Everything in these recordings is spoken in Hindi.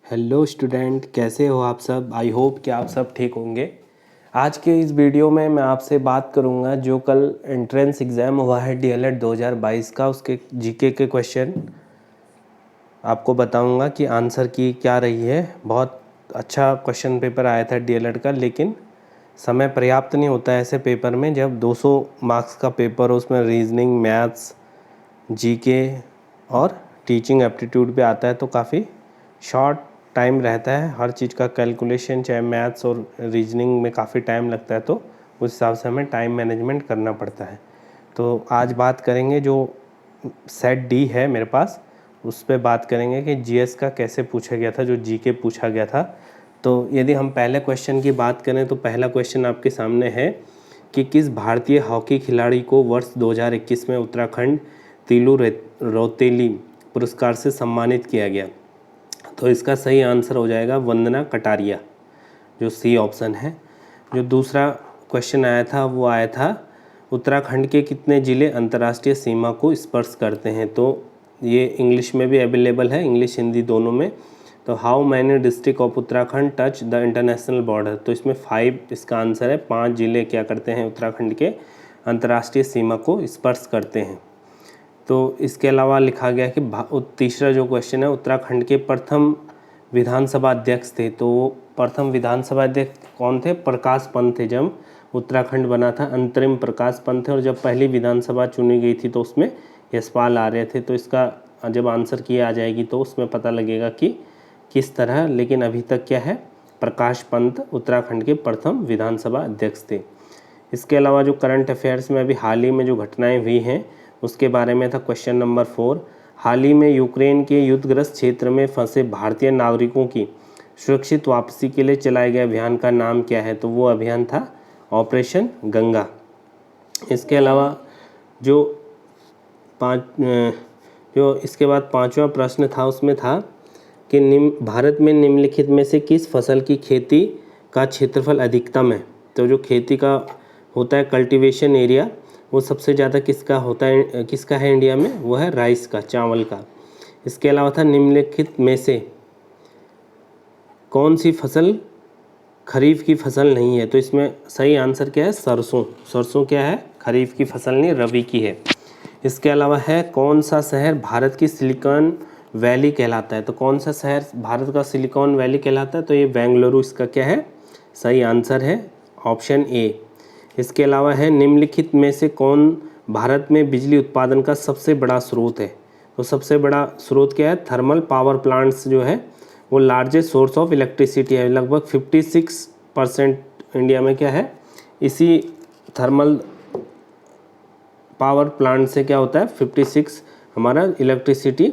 हेलो स्टूडेंट, कैसे हो आप सब। आई होप कि आप सब ठीक होंगे। आज के इस वीडियो में मैं आपसे बात करूंगा जो कल एंट्रेंस एग्ज़ाम हुआ है डीएलएड 2022 का, उसके जीके के क्वेश्चन आपको बताऊंगा कि आंसर की क्या रही है। बहुत अच्छा क्वेश्चन पेपर आया था डीएलएड का, लेकिन समय पर्याप्त नहीं होता है ऐसे पेपर में। जब 200 मार्क्स का पेपर हो, उसमें रीजनिंग, मैथ्स, जीके और टीचिंग एप्टीट्यूड पे आता है, तो काफ़ी शॉर्ट टाइम रहता है। हर चीज़ का कैलकुलेशन, चाहे मैथ्स और रीजनिंग में काफ़ी टाइम लगता है, तो उस हिसाब से हमें टाइम मैनेजमेंट करना पड़ता है। तो आज बात करेंगे जो सेट डी है मेरे पास, उस पर बात करेंगे कि जीएस का कैसे पूछा गया था, जो जीके पूछा गया था। तो यदि हम पहले क्वेश्चन की बात करें तो पहला क्वेश्चन आपके सामने है कि किस भारतीय हॉकी खिलाड़ी को वर्ष 2021 में उत्तराखंड तीलू रौतेली पुरस्कार से सम्मानित किया गया। तो इसका सही आंसर हो जाएगा वंदना कटारिया, जो सी ऑप्शन है। जो दूसरा क्वेश्चन आया था वो आया था उत्तराखंड के कितने ज़िले अंतर्राष्ट्रीय सीमा को स्पर्श करते हैं। तो ये इंग्लिश में भी अवेलेबल है, इंग्लिश हिंदी दोनों में। तो how many district of Uttarakhand touch the international border. तो इसमें 5 इसका आंसर है। 5 ज़िले क्या करते हैं उत्तराखंड के अंतर्राष्ट्रीय सीमा को स्पर्श करते हैं। तो इसके अलावा लिखा गया कि तीसरा जो क्वेश्चन है, उत्तराखंड के प्रथम विधानसभा अध्यक्ष थे। तो प्रथम विधानसभा अध्यक्ष कौन थे? प्रकाश पंत थे। जब उत्तराखंड बना था अंतरिम प्रकाश पंत थे, और जब पहली विधानसभा चुनी गई थी तो उसमें यशपाल आर्य थे। तो इसका जब आंसर की आ जाएगी तो उसमें पता लगेगा कि किस तरह, लेकिन अभी तक क्या है, प्रकाश पंत उत्तराखंड के प्रथम विधानसभा अध्यक्ष थे। इसके अलावा जो करंट अफेयर्स में अभी हाल ही में जो घटनाएं हुई हैं उसके बारे में था क्वेश्चन नंबर 4। हाल ही में यूक्रेन के युद्धग्रस्त क्षेत्र में फंसे भारतीय नागरिकों की सुरक्षित वापसी के लिए चलाए गए अभियान का नाम क्या है। तो वो अभियान था ऑपरेशन गंगा। इसके अलावा जो इसके बाद 5वां प्रश्न था, उसमें था कि भारत में निम्नलिखित में से किस फसल की खेती का क्षेत्रफल अधिकतम है। तो जो खेती का होता है कल्टीवेशन एरिया, वो सबसे ज़्यादा किसका होता है, किसका है इंडिया में? वो है राइस का, चावल का। इसके अलावा था निम्नलिखित में से कौन सी फसल खरीफ की फसल नहीं है। तो इसमें सही आंसर क्या है? सरसों। सरसों क्या है? खरीफ की फसल नहीं, रबी की है। इसके अलावा है कौन सा शहर भारत की सिलिकॉन वैली कहलाता है। तो कौन सा शहर भारत का सिलिकॉन वैली कहलाता है? तो ये बेंगलुरु इसका क्या है? सही आंसर है ऑप्शन ए। इसके अलावा है निम्नलिखित में से कौन भारत में बिजली उत्पादन का सबसे बड़ा स्रोत है। तो सबसे बड़ा स्रोत क्या है? थर्मल पावर प्लांट्स जो है वो लार्जेस्ट सोर्स ऑफ इलेक्ट्रिसिटी है। लगभग 56% इंडिया में क्या है, इसी थर्मल पावर प्लांट से क्या होता है, 56 हमारा इलेक्ट्रिसिटी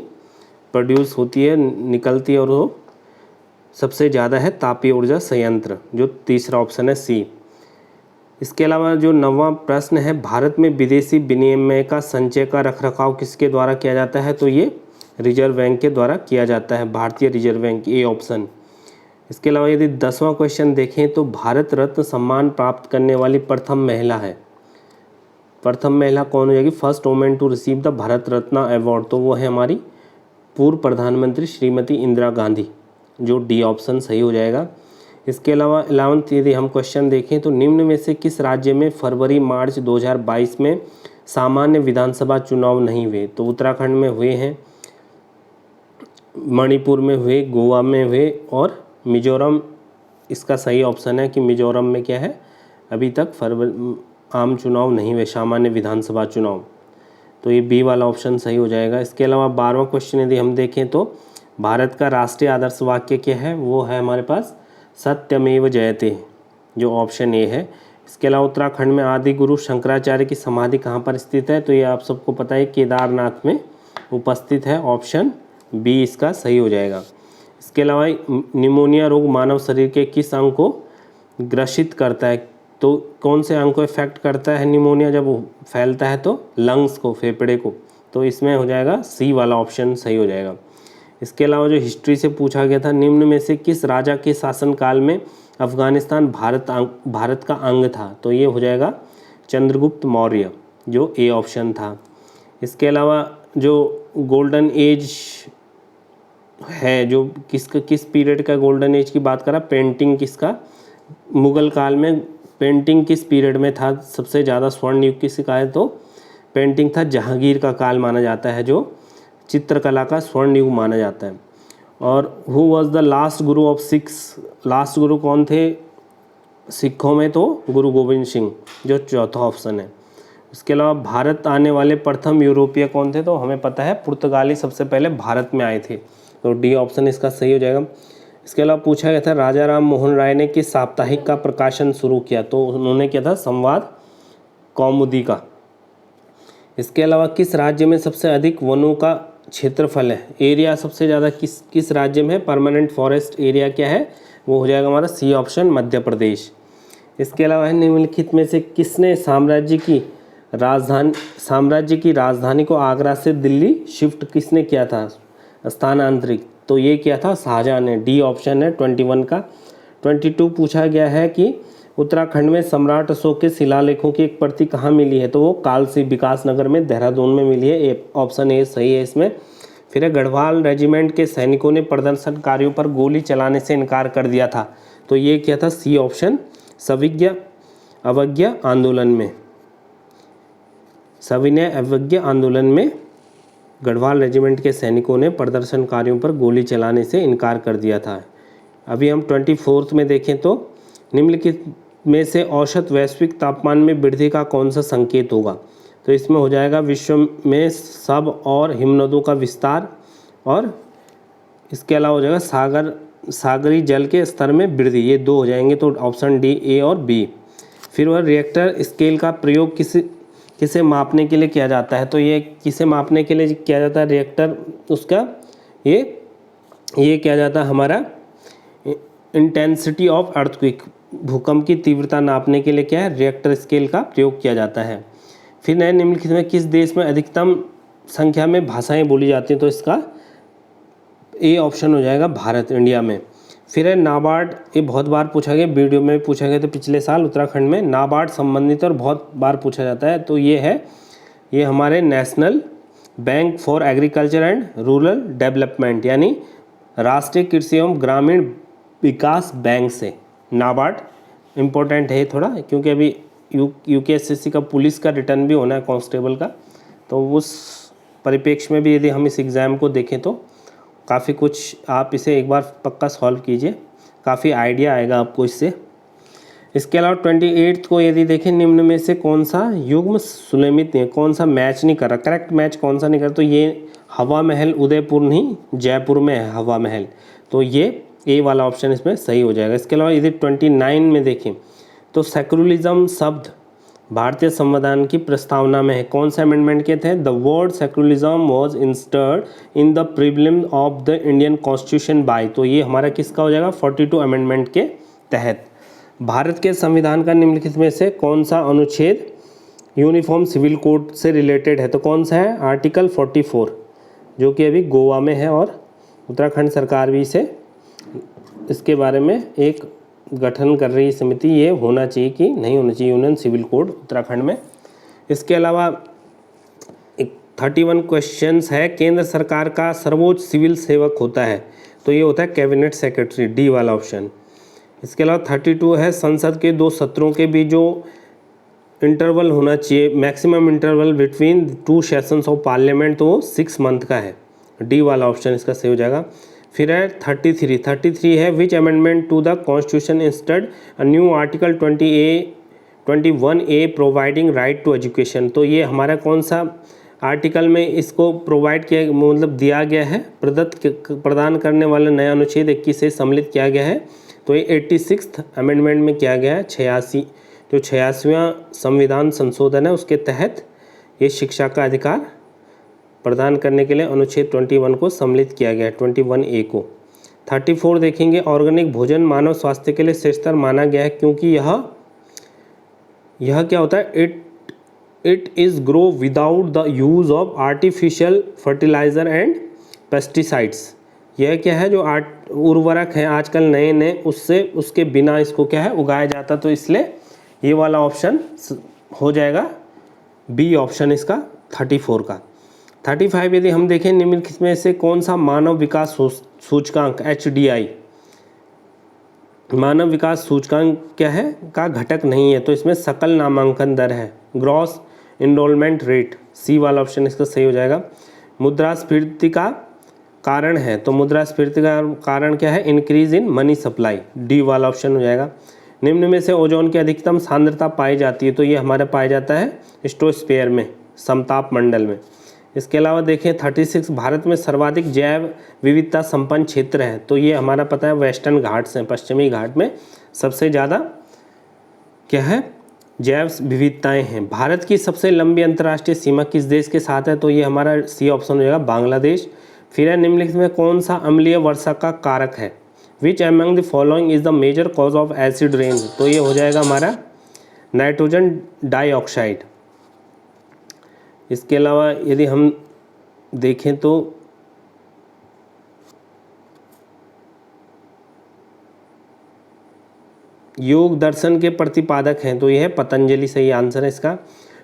प्रोड्यूस होती है, निकलती है, और वो सबसे ज़्यादा है तापीय ऊर्जा संयंत्र, जो तीसरा ऑप्शन है सी। इसके अलावा जो 9वां प्रश्न है, भारत में विदेशी विनिमय का संचय का रखरखाव किसके द्वारा किया जाता है। तो ये रिजर्व बैंक के द्वारा किया जाता है, भारतीय रिजर्व बैंक, ए ऑप्शन। इसके अलावा यदि 10वां क्वेश्चन देखें तो भारत रत्न सम्मान प्राप्त करने वाली प्रथम महिला है। प्रथम महिला कौन हो जाएगी? First women to receive the Bharat Ratna award. तो वो है हमारी पूर्व प्रधानमंत्री श्रीमती इंदिरा गांधी, जो डी ऑप्शन सही हो जाएगा। इसके अलावा 11th यदि हम क्वेश्चन देखें तो निम्न में से किस राज्य में फरवरी मार्च 2022 में सामान्य विधानसभा चुनाव नहीं हुए। तो उत्तराखंड में हुए हैं, मणिपुर में हुए, गोवा में हुए और मिजोरम। इसका सही ऑप्शन है कि मिजोरम में क्या है, अभी तक फरवरी आम चुनाव नहीं हुए, सामान्य विधानसभा चुनाव। तो ये बी वाला ऑप्शन सही हो जाएगा। इसके अलावा 12वां क्वेश्चन यदि हम देखें तो भारत का राष्ट्रीय आदर्श वाक्य क्या है, वो है हमारे पास सत्यमेव जयते, जो ऑप्शन ए है। इसके अलावा उत्तराखंड में आदि गुरु शंकराचार्य की समाधि कहाँ पर स्थित है। तो ये आप सबको पता है, केदारनाथ में उपस्थित है, ऑप्शन बी इसका सही हो जाएगा। इसके अलावा निमोनिया रोग मानव शरीर के किस अंग को ग्रसित करता है। तो कौन से अंग को इफेक्ट करता है निमोनिया जब वो फैलता है? तो लंग्स को, फेफड़े को। तो इसमें हो जाएगा सी वाला ऑप्शन सही हो जाएगा। इसके अलावा जो हिस्ट्री से पूछा गया था, निम्न में से किस राजा के शासनकाल में अफगानिस्तान भारत का अंग था। तो ये हो जाएगा चंद्रगुप्त मौर्य, जो ए ऑप्शन था। इसके अलावा जो गोल्डन एज है जो किस पीरियड का गोल्डन एज की बात करा, पेंटिंग किसका, मुगल काल में पेंटिंग किस पीरियड में था सबसे ज़्यादा स्वर्ण युग किसका है, तो पेंटिंग था जहांगीर का काल माना जाता है, जो चित्रकला का स्वर्ण युग माना जाता है। और who was the last Guru of six, last गुरु कौन थे सिखों में, तो गुरु गोविंद सिंह, जो चौथा ऑप्शन है। इसके अलावा भारत आने वाले प्रथम यूरोपीय कौन थे, तो हमें पता है पुर्तगाली सबसे पहले भारत में आए थे, तो डी ऑप्शन इसका सही हो जाएगा। इसके अलावा पूछा गया था राजा राम मोहन राय ने किस साप्ताहिक का प्रकाशन शुरू किया, तो उन्होंने किया था संवाद कौमुदी का। इसके अलावा किस राज्य में सबसे अधिक वनों का क्षेत्रफल है, एरिया सबसे ज़्यादा किस राज्य में है, परमानेंट फॉरेस्ट एरिया क्या है, वो हो जाएगा हमारा सी ऑप्शन मध्य प्रदेश। इसके अलावा है निम्नलिखित में से किसने साम्राज्य की राजधानी को आगरा से दिल्ली शिफ्ट किसने किया था, स्थानांतरित, तो ये किया था शाहजहां ने, डी ऑप्शन है 21 का। 22 पूछा गया है कि उत्तराखंड में सम्राट अशोक के शिलालेखों की एक प्रति कहाँ मिली है, तो वो कालसी विकास नगर में देहरादून में मिली है, ऑप्शन ए सही है इसमें। फिर गढ़वाल रेजिमेंट के सैनिकों ने प्रदर्शनकारियों पर गोली चलाने से इनकार कर दिया था, तो ये किया था सी ऑप्शन सविनय अवज्ञा आंदोलन में, सविनय अवज्ञा आंदोलन में गढ़वाल रेजिमेंट के सैनिकों ने प्रदर्शनकारियों पर गोली चलाने से इनकार कर दिया था। अभी हम 24 में देखें तो निम्नलिखित में से औसत वैश्विक तापमान में वृद्धि का कौन सा संकेत होगा, तो इसमें हो जाएगा विश्व में सब और हिमनदों का विस्तार, और इसके अलावा हो जाएगा सागरी जल के स्तर में वृद्धि, ये दो हो जाएंगे, तो ऑप्शन डी ए और बी। फिर वह रिएक्टर स्केल का प्रयोग किसे मापने के लिए किया जाता है, तो ये किसे मापने के लिए किया जाता है रिएक्टर, उसका ये किया जाता है हमारा इंटेंसिटी ऑफ अर्थक्वेक, भूकंप की तीव्रता नापने के लिए क्या है रिएक्टर स्केल का प्रयोग किया जाता है। फिर नए निम्नलिखित में किस देश में अधिकतम संख्या में भाषाएं बोली जाती हैं, तो इसका ए ऑप्शन हो जाएगा भारत, इंडिया में। फिर है नाबार्ड, ये बहुत बार पूछा गया, वीडियो में भी पूछा गया था पिछले साल उत्तराखंड में, नाबार्ड संबंधित और बहुत बार पूछा जाता है, तो ये हमारे national bank for agriculture and rural development यानी राष्ट्रीय कृषि एवं ग्रामीण विकास बैंक से। नाबार्ड इम्पोर्टेंट है थोड़ा, क्योंकि अभी यूकेएसएससी का पुलिस का रिटर्न भी होना है कांस्टेबल का, तो उस परिप्रेक्ष्य में भी यदि हम इस एग्ज़ाम को देखें तो काफ़ी कुछ आप इसे एक बार पक्का सॉल्व कीजिए, काफ़ी आइडिया आएगा आपको इससे। इसके अलावा 28 को यदि देखें निम्न में से कौन सा युग्म सुलेमित नहीं, कौन सा मैच नहीं कर रहा, करेक्ट मैच कौन सा नहीं कर रहा, तो ये हवा महल उदयपुर नहीं जयपुर में है हवा महल, तो ये ए वाला ऑप्शन इसमें सही हो जाएगा। इसके अलावा यदि 29 में देखें तो सेक्युलरिज्म शब्द भारतीय संविधान की प्रस्तावना में है, कौन सा अमेंडमेंट के थे, the word secularism was inserted in the preamble of the Indian constitution by, तो ये हमारा किसका हो जाएगा 42 अमेंडमेंट के तहत। भारत के संविधान का निम्नलिखित में से कौन सा अनुच्छेद यूनिफॉर्म सिविल कोड से रिलेटेड है, तो कौन सा है आर्टिकल 44, जो कि अभी गोवा में है और उत्तराखंड सरकार भी इसके बारे में एक गठन कर रही समिति, ये होना चाहिए कि नहीं होना चाहिए यूनियन सिविल कोड उत्तराखंड में। इसके अलावा 31 क्वेश्चंस है, केंद्र सरकार का सर्वोच्च सिविल सेवक होता है, तो ये होता है कैबिनेट सेक्रेटरी, डी वाला ऑप्शन। इसके अलावा 32 है, संसद के 2 सत्रों के बीच जो इंटरवल होना चाहिए, maximum interval between 2 sessions of parliament, तो 6 मंथ का है, डी वाला ऑप्शन इसका सही हो जाएगा। फिर है 33 है, which amendment to the constitution instead a new article 21A providing right to education, तो ये हमारा कौन सा आर्टिकल में इसको प्रोवाइड किया मतलब दिया गया है, प्रदान करने वाला नया अनुच्छेद 21 से सम्मिलित किया गया है, तो ये 86th अमेंडमेंट में किया गया है, 86वां संविधान संशोधन है उसके तहत ये शिक्षा का अधिकार प्रदान करने के लिए अनुच्छेद 21 को सम्मिलित किया गया है, 21A को। 34 देखेंगे, ऑर्गेनिक भोजन मानव स्वास्थ्य के लिए श्रेष्ठतर माना गया है क्योंकि यह क्या होता है, it is grow without the use of artificial fertiliser and pesticides, यह क्या है जो उर्वरक हैं आजकल नए उसके बिना इसको क्या है उगाया जाता, तो इसलिए ये वाला ऑप्शन हो जाएगा बी ऑप्शन इसका 34 का। 35 यदि हम देखें निम्नलिखित में से कौन सा मानव विकास सूचकांक HDI मानव विकास सूचकांक क्या है का घटक नहीं है, तो इसमें सकल नामांकन दर है, ग्रॉस इनरोलमेंट रेट, सी वाला ऑप्शन इसका सही हो जाएगा। मुद्रास्फीति का कारण है, तो मुद्रास्फीति का कारण क्या है, increase in money supply, D वाला ऑप्शन हो जाएगा। निम्न में से ओजोन की अधिकतम सांद्रता पाई जाती है, तो ये हमारा पाया जाता है स्ट्रोस्फीयर में, समताप मंडल में। इसके अलावा देखें 36 भारत में सर्वाधिक जैव विविधता संपन्न क्षेत्र है, तो ये हमारा पता है वेस्टर्न घाट्स हैं, पश्चिमी घाट में सबसे ज़्यादा क्या है जैव विविधताएं हैं। भारत की सबसे लंबी अंतर्राष्ट्रीय सीमा किस देश के साथ है, तो ये हमारा सी ऑप्शन हो जाएगा बांग्लादेश। फिर है निम्नलिखित में कौन सा अम्लीय वर्षा का कारक है, which among the following is the major cause of acid rain, तो ये हो जाएगा हमारा नाइट्रोजन डाइऑक्साइड। इसके अलावा यदि हम देखें तो योग दर्शन के प्रतिपादक हैं, तो यह है पतंजलि, सही आंसर है इसका।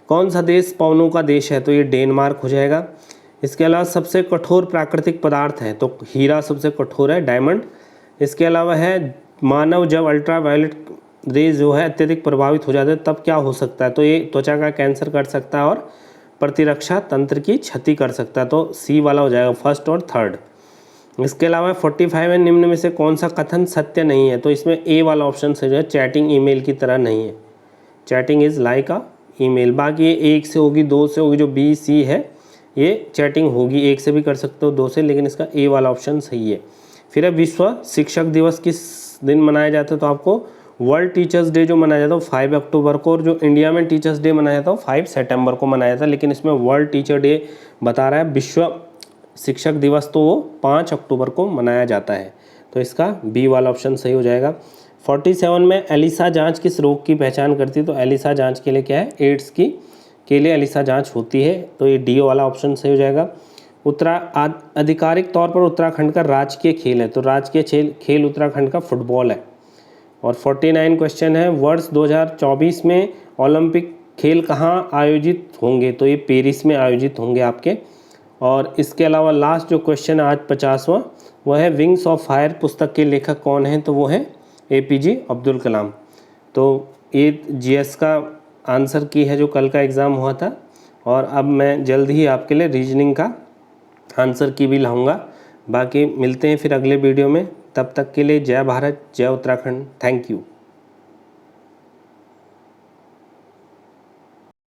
कौन सा देश पवनों का देश है, तो ये डेनमार्क हो जाएगा। इसके अलावा सबसे कठोर प्राकृतिक पदार्थ है, तो हीरा सबसे कठोर है, डायमंड। इसके अलावा है मानव जब अल्ट्रावायलेट रेज जो है अत्यधिक प्रभावित हो जाते हैं तब क्या हो सकता है, तो ये त्वचा का कैंसर कर सकता है और प्रतिरक्षा तंत्र की क्षति कर सकता है, तो सी वाला हो जाएगा फर्स्ट और थर्ड। इसके अलावा 45 निम्न में से कौन सा कथन सत्य नहीं है, तो इसमें ए वाला ऑप्शन से जो है चैटिंग ईमेल की तरह नहीं है, chatting is like a email. बाकी ये 1 से होगी, 2 से होगी, जो बी सी है ये चैटिंग होगी, 1 से भी कर सकते हो, 2 से, लेकिन इसका ए वाला ऑप्शन सही है। फिर है विश्व शिक्षक दिवस किस दिन मनाया जाता है, तो आपको वर्ल्ड टीचर्स डे जो मनाया जाता है 5 अक्टूबर को, और जो इंडिया में टीचर्स डे मनाया जाता है 5 सितंबर को मनाया जाता है, लेकिन इसमें वर्ल्ड टीचर डे बता रहा है, विश्व शिक्षक दिवस तो वो 5 अक्टूबर को मनाया जाता है, तो इसका बी वाला ऑप्शन सही हो जाएगा। 47 में एलिसा जांच किस रोग की पहचान करती है, तो एलिसा जांच के लिए क्या है, एड्स के लिए एलिसा जांच होती है, तो ये डी वाला ऑप्शन सही हो जाएगा। आधिकारिक तौर पर उत्तराखंड का राजकीय खेल है, तो राजकीय खेल उत्तराखंड का फुटबॉल है। और 49 क्वेश्चन है, वर्ष 2024 में ओलंपिक खेल कहाँ आयोजित होंगे, तो ये पेरिस में आयोजित होंगे आपके। और इसके अलावा लास्ट जो क्वेश्चन है आज 50वां, वह है विंग्स ऑफ फायर पुस्तक के लेखक कौन हैं, तो वो है APJ अब्दुल कलाम। तो ये GS का आंसर की है जो कल का एग्ज़ाम हुआ था, और अब मैं जल्द ही आपके लिए रीजनिंग का आंसर की भी लाऊंगा। बाकी मिलते हैं फिर अगले वीडियो में, तब तक के लिए जय भारत, जय उत्तराखंड, थैंक यू।